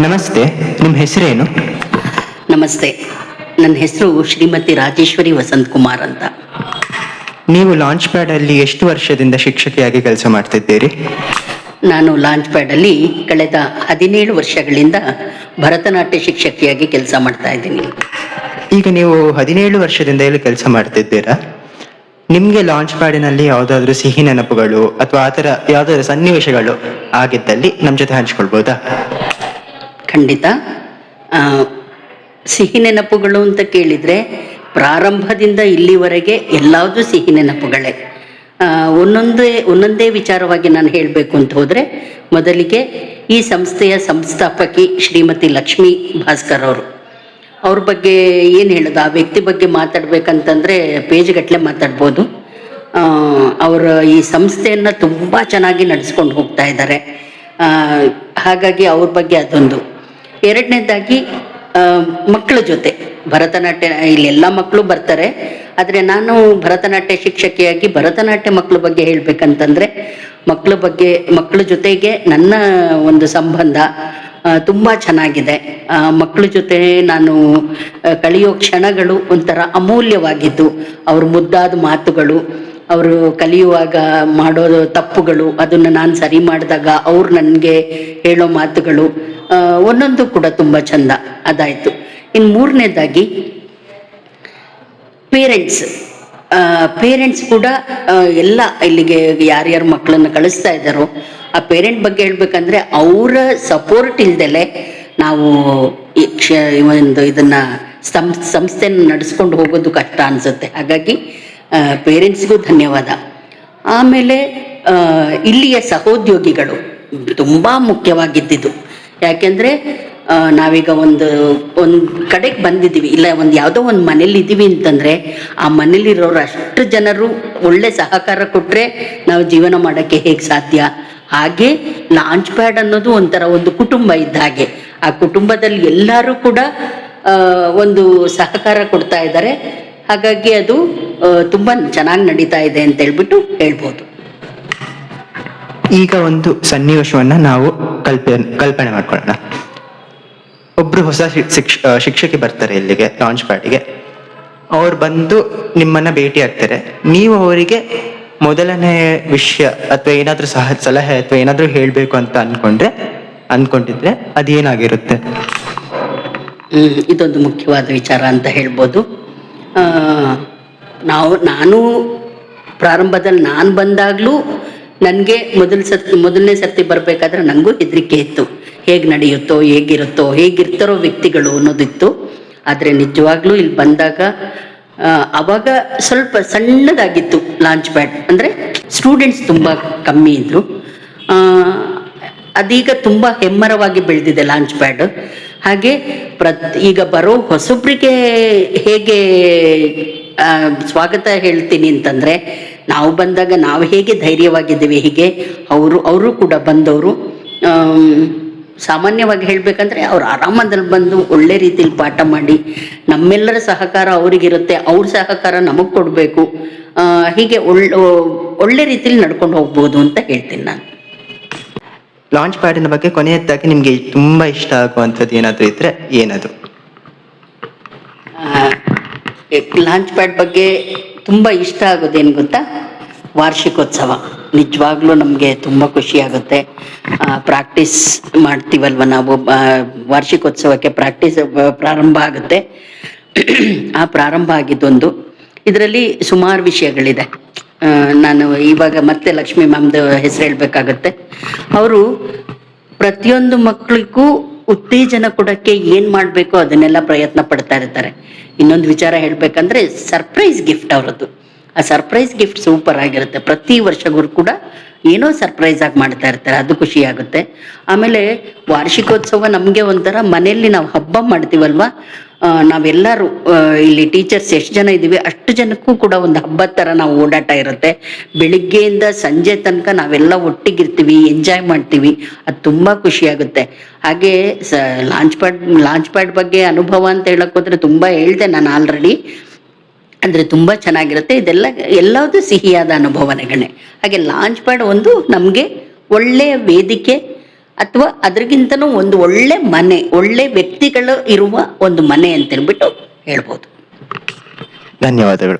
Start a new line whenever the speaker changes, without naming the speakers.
ನಮಸ್ತೆ, ನಿಮ್ಮ ಹೆಸರೇನು?
ನಮಸ್ತೆ, ನನ್ನ ಹೆಸರು ಶ್ರೀಮತಿ ರಾಜೇಶ್ವರಿ ವಸಂತ್ ಕುಮಾರ್ ಅಂತ.
ನೀವು ಲಾಂಚ್ ಪ್ಯಾಡ್ ಅಲ್ಲಿ ಎಷ್ಟು ವರ್ಷದಿಂದ ಶಿಕ್ಷಕಿಯಾಗಿ ಕೆಲಸ ಮಾಡ್ತಿದ್ದೀರಿ?
ನಾನು ಲಾಂಚ್ ಪ್ಯಾಡಲ್ಲಿ ಕಳೆದ 17 ವರ್ಷಗಳಿಂದ ಭರತನಾಟ್ಯ ಶಿಕ್ಷಕಿಯಾಗಿ ಕೆಲಸ ಮಾಡ್ತಾ ಇದ್ದೀನಿ.
ಈಗ ನೀವು 17 ವರ್ಷದಿಂದ ಇಲ್ಲಿ ಕೆಲಸ ಮಾಡ್ತಿದ್ದೀರಾ. ನಿಮಗೆ ಲಾಂಚ್ ಪ್ಯಾಡಿನಲ್ಲಿ ಯಾವುದಾದ್ರೂ ಸಿಹಿ ನೆನಪುಗಳು ಅಥವಾ ಆ ಥರ ಯಾವುದಾದ್ರೂ ಸನ್ನಿವೇಶಗಳು ಆಗಿದ್ದಲ್ಲಿ ನಮ್ಮ ಜೊತೆ ಹಂಚ್ಕೊಳ್ಬೋದಾ?
ಖಂಡಿತ. ಸಿಹಿ ನೆನಪುಗಳು ಅಂತ ಕೇಳಿದರೆ ಪ್ರಾರಂಭದಿಂದ ಇಲ್ಲಿವರೆಗೆ ಎಲ್ಲದೂ ಸಿಹಿ ನೆನಪುಗಳೇ. ಒಂದೊಂದೇ ವಿಚಾರವಾಗಿ ನಾನು ಹೇಳಬೇಕು ಅಂತ ಹೋದರೆ, ಮೊದಲಿಗೆ ಈ ಸಂಸ್ಥೆಯ ಸಂಸ್ಥಾಪಕಿ ಶ್ರೀಮತಿ ಲಕ್ಷ್ಮೀ ಭಾಸ್ಕರ್ ಅವ್ರ ಬಗ್ಗೆ ಏನು ಹೇಳೋದು, ಆ ವ್ಯಕ್ತಿ ಬಗ್ಗೆ ಮಾತಾಡ್ಬೇಕಂತಂದರೆ ಪೇಜ್ಗಟ್ಟಲೆ ಮಾತಾಡ್ಬೋದು. ಅವರು ಈ ಸಂಸ್ಥೆಯನ್ನು ತುಂಬ ಚೆನ್ನಾಗಿ ನಡೆಸ್ಕೊಂಡು ಹೋಗ್ತಾ ಇದ್ದಾರೆ. ಹಾಗಾಗಿ ಅವ್ರ ಬಗ್ಗೆ ಅದೊಂದು. ಎರಡನೇದಾಗಿ ಮಕ್ಕಳ ಜೊತೆ ಭರತನಾಟ್ಯ, ಇಲ್ಲೆಲ್ಲ ಮಕ್ಕಳು ಬರ್ತಾರೆ, ಆದರೆ ನಾನು ಭರತನಾಟ್ಯ ಶಿಕ್ಷಕಿಯಾಗಿ ಭರತನಾಟ್ಯ ಮಕ್ಕಳ ಬಗ್ಗೆ ಹೇಳಬೇಕಂತಂದರೆ, ಮಕ್ಕಳ ಜೊತೆಗೆ ನನ್ನ ಒಂದು ಸಂಬಂಧ ತುಂಬ ಚೆನ್ನಾಗಿದೆ. ಮಕ್ಕಳ ಜೊತೆ ನಾನು ಕಳೆಯೋ ಕ್ಷಣಗಳು ಒಂಥರ ಅಮೂಲ್ಯವಾಗಿದ್ದು, ಅವ್ರ ಮುದ್ದಾದ ಮಾತುಗಳು, ಅವರು ಕಲಿಯುವಾಗ ಮಾಡೋ ತಪ್ಪುಗಳು, ಅದನ್ನು ನಾನು ಸರಿ ಮಾಡಿದಾಗ ಅವ್ರು ನನಗೆ ಹೇಳೋ ಮಾತುಗಳು ಒಂದೊಂದು ಕೂಡ ತುಂಬ ಚಂದ. ಅದಾಯಿತು. ಇನ್ನು ಮೂರನೇದಾಗಿ ಪೇರೆಂಟ್ಸ್ ಕೂಡ ಎಲ್ಲ ಇಲ್ಲಿಗೆ ಯಾರ್ಯಾರು ಮಕ್ಕಳನ್ನು ಕಳಿಸ್ತಾ ಇದ್ದಾರೋ ಆ ಪೇರೆಂಟ್ ಬಗ್ಗೆ ಹೇಳ್ಬೇಕಂದ್ರೆ, ಅವರ ಸಪೋರ್ಟ್ ಇಲ್ದಲೆ ನಾವು ಇದನ್ನು ಸಂಸ್ಥೆನ ನಡೆಸ್ಕೊಂಡು ಹೋಗೋದು ಕಷ್ಟ ಅನಿಸುತ್ತೆ. ಹಾಗಾಗಿ ಪೇರೆಂಟ್ಸ್ಗೂ ಧನ್ಯವಾದ. ಆಮೇಲೆ ಇಲ್ಲಿಯ ಸಹೋದ್ಯೋಗಿಗಳು ತುಂಬ ಮುಖ್ಯವಾಗಿದ್ದಿದ್ದು. ಯಾಕೆಂದರೆ ನಾವೀಗ ಒಂದು ಕಡೆಗೆ ಬಂದಿದ್ದೀವಿ, ಇಲ್ಲ ಯಾವುದೋ ಒಂದು ಮನೇಲಿ ಇದ್ದೀವಿ ಅಂತಂದರೆ, ಆ ಮನೇಲಿರೋರು ಅಷ್ಟು ಜನರು ಒಳ್ಳೆ ಸಹಕಾರ ಕೊಟ್ಟರೆ ನಾವು ಜೀವನ ಮಾಡೋಕ್ಕೆ ಹೇಗೆ ಸಾಧ್ಯ. ಹಾಗೆ ಲಾಂಚ್ ಪ್ಯಾಡ್ ಅನ್ನೋದು ಒಂಥರ ಒಂದು ಕುಟುಂಬ ಇದ್ದ ಹಾಗೆ. ಆ ಕುಟುಂಬದಲ್ಲಿ ಎಲ್ಲರೂ ಕೂಡ ಒಂದು ಸಹಕಾರ ಕೊಡ್ತಾ ಇದ್ದಾರೆ. ಹಾಗಾಗಿ ಅದು ತುಂಬ ಚೆನ್ನಾಗಿ ನಡೀತಾ ಇದೆ ಅಂತ ಹೇಳ್ಬೋದು.
ಈಗ ಒಂದು ಸನ್ನಿವೇಶವನ್ನ ನಾವು ಕಲ್ಪನೆ ಮಾಡ್ಕೊಳ್ಳೋಣ. ಒಬ್ರು ಹೊಸ ಶಿಕ್ಷಕಿ ಬರ್ತಾರೆ ಇಲ್ಲಿಗೆ ಲಾಂಚ್ ಪ್ಯಾಡಿಗೆ. ಅವ್ರು ಬಂದು ನಿಮ್ಮನ್ನ ಭೇಟಿ ಆಗ್ತಾರೆ. ನೀವು ಅವರಿಗೆ ಮೊದಲನೇ ವಿಷಯ ಅಥವಾ ಏನಾದ್ರೂ ಸಲಹೆ ಅಥವಾ ಏನಾದ್ರೂ ಹೇಳ್ಬೇಕು ಅಂತ ಅನ್ಕೊಂಡಿದ್ರೆ ಅದೇನಾಗಿರುತ್ತೆ?
ಇದೊಂದು ಮುಖ್ಯವಾದ ವಿಚಾರ ಅಂತ ಹೇಳ್ಬೋದು. ನಾನು ಪ್ರಾರಂಭದಲ್ಲಿ ನಾನು ಬಂದಾಗಲೂ ನನಗೆ ಮೊದಲನೇ ಸರ್ತಿ ಬರಬೇಕಾದ್ರೆ ನನಗೂ ಹೆದರಿಕೆ ಇತ್ತು. ಹೇಗೆ ನಡೆಯುತ್ತೋ, ಹೇಗಿರ್ತಾರೋ ವ್ಯಕ್ತಿಗಳು ಅನ್ನೋದಿತ್ತು. ಆದರೆ ನಿಜವಾಗ್ಲೂ ಇಲ್ಲಿ ಬಂದಾಗ ಆವಾಗ ಸ್ವಲ್ಪ ಸಣ್ಣದಾಗಿತ್ತು ಲಾಂಚ್ ಪ್ಯಾಡ್. ಅಂದರೆ ಸ್ಟೂಡೆಂಟ್ಸ್ ತುಂಬ ಕಮ್ಮಿ ಇದ್ದರು. ಅದೀಗ ತುಂಬ ಹೆಮ್ಮರವಾಗಿ ಬೆಳೆದಿದೆ ಲಾಂಚ್ ಪ್ಯಾಡ್. ಹಾಗೆ ಈಗ ಬರೋ ಹೊಸೊಬ್ಬರಿಗೆ ಹೇಗೆ ಸ್ವಾಗತ ಹೇಳ್ತೀನಿ ಅಂತಂದರೆ, ನಾವು ಬಂದಾಗ ನಾವು ಹೇಗೆ ಧೈರ್ಯವಾಗಿದ್ದೀವಿ, ಹೀಗೆ ಅವರು ಕೂಡ ಬಂದವರು ಸಾಮಾನ್ಯವಾಗಿ ಹೇಳಬೇಕಂದ್ರೆ ಅವ್ರು ಆರಾಮದಲ್ಲಿ ಬಂದು ಒಳ್ಳೆ ರೀತಿಯಲ್ಲಿ ಪಾಠ ಮಾಡಿ, ನಮ್ಮೆಲ್ಲರ ಸಹಕಾರ ಅವರಿಗಿರುತ್ತೆ, ಅವ್ರ ಸಹಕಾರ ನಮಗೆ ಕೊಡಬೇಕು. ಹೀಗೆ ಒಳ್ಳೆ ರೀತಿಯಲ್ಲಿ ನಡ್ಕೊಂಡು ಹೋಗ್ಬೋದು ಅಂತ ಹೇಳ್ತೀನಿ ನಾನು.
ಲಾಂಚ್ ಪ್ಯಾಡಿನ ಬಗ್ಗೆ ಕೊನೆಯದಾಗಿ ನಿಮಗೆ ತುಂಬ ಇಷ್ಟ ಆಗುವಂಥದ್ದು ಏನಾದರೂ ಇದ್ರೆ ಏನದು?
ಲಾಂಚ್ ಪ್ಯಾಡ್ ಬಗ್ಗೆ ತುಂಬ ಇಷ್ಟ ಆಗೋದೇನು ಗೊತ್ತಾ? ವಾರ್ಷಿಕೋತ್ಸವ. ನಿಜವಾಗ್ಲೂ ನಮಗೆ ತುಂಬ ಖುಷಿಯಾಗುತ್ತೆ. ಪ್ರಾಕ್ಟೀಸ್ ಮಾಡ್ತೀವಲ್ವ ನಾವು, ವಾರ್ಷಿಕೋತ್ಸವಕ್ಕೆ ಪ್ರಾಕ್ಟೀಸ್ ಪ್ರಾರಂಭ ಆಗುತ್ತೆ. ಆ ಪ್ರಾರಂಭ ಆಗಿದ್ದೊಂದು, ಇದರಲ್ಲಿ ಸುಮಾರು ವಿಷಯಗಳಿದೆ. ನಾನು ಇವಾಗ ಮತ್ತೆ ಲಕ್ಷ್ಮೀ ಮ್ಯಾಮ್ದು ಹೆಸರು ಹೇಳಬೇಕಾಗತ್ತೆ. ಅವರು ಪ್ರತಿಯೊಂದು ಮಕ್ಕಳಿಗೂ ಉತ್ತೇಜನ ಕೊಡೋಕ್ಕೆ ಏನು ಮಾಡಬೇಕೋ ಅದನ್ನೆಲ್ಲ ಪ್ರಯತ್ನ ಪಡ್ತಾ ಇರ್ತಾರೆ. ಇನ್ನೊಂದು ವಿಚಾರ ಹೇಳಬೇಕಂದ್ರೆ ಸರ್ಪ್ರೈಸ್ ಗಿಫ್ಟ್ ಅವರದ್ದು. ಆ ಸರ್ಪ್ರೈಸ್ ಗಿಫ್ಟ್ ಸೂಪರ್ ಆಗಿರುತ್ತೆ. ಪ್ರತಿ ವರ್ಷಗಳು ಕೂಡ ಏನೋ ಸರ್ಪ್ರೈಸ್ ಆಗಿ ಮಾಡ್ತಾ ಇರ್ತಾರೆ, ಅದು ಖುಷಿ ಆಗುತ್ತೆ. ಆಮೇಲೆ ವಾರ್ಷಿಕೋತ್ಸವ ನಮಗೆ ಒಂಥರ ಮನೆಯಲ್ಲಿ ನಾವು ಹಬ್ಬ ಮಾಡ್ತೀವಲ್ವ, ನಾವೆಲ್ಲರೂ ಇಲ್ಲಿ ಟೀಚರ್ಸ್ ಎಷ್ಟು ಜನ ಇದ್ದೀವಿ ಅಷ್ಟು ಜನಕ್ಕೂ ಕೂಡ ಒಂದು ಹಬ್ಬದ ಥರ ನಾವು ಓಡಾಟ ಇರುತ್ತೆ. ಬೆಳಿಗ್ಗೆಯಿಂದ ಸಂಜೆ ತನಕ ನಾವೆಲ್ಲ ಒಟ್ಟಿಗಿರ್ತೀವಿ, ಎಂಜಾಯ್ ಮಾಡ್ತೀವಿ. ಅದು ತುಂಬ ಖುಷಿಯಾಗುತ್ತೆ. ಹಾಗೆ ಲಾಂಚ್ ಪ್ಯಾಡ್ ಬಗ್ಗೆ ಅನುಭವ ಅಂತ ಹೇಳಕ್ ಹೋದ್ರೆ ತುಂಬ ಹೇಳಿದೆ ನಾನು ಆಲ್ರೆಡಿ. ಅಂದರೆ ತುಂಬ ಚೆನ್ನಾಗಿರುತ್ತೆ. ಎಲ್ಲದೂ ಸಿಹಿಯಾದ ಅನುಭವನೆಗಳೇ. ಹಾಗೆ ಲಾಂಚ್ ಪ್ಯಾಡ್ ಒಂದು ನಮಗೆ ಒಳ್ಳೆಯ ವೇದಿಕೆ, ಅಥವಾ ಅದ್ರಗಿಂತನೂ ಒಂದು ಒಳ್ಳೆ ಮನೆ, ಒಳ್ಳೆ ವ್ಯಕ್ತಿಗಳು ಇರುವ ಒಂದು ಮನೆ ಅಂತ ಹೇಳ್ಬಿಟ್ಟು ಹೇಳ್ಬೋದು.
ಧನ್ಯವಾದಗಳು.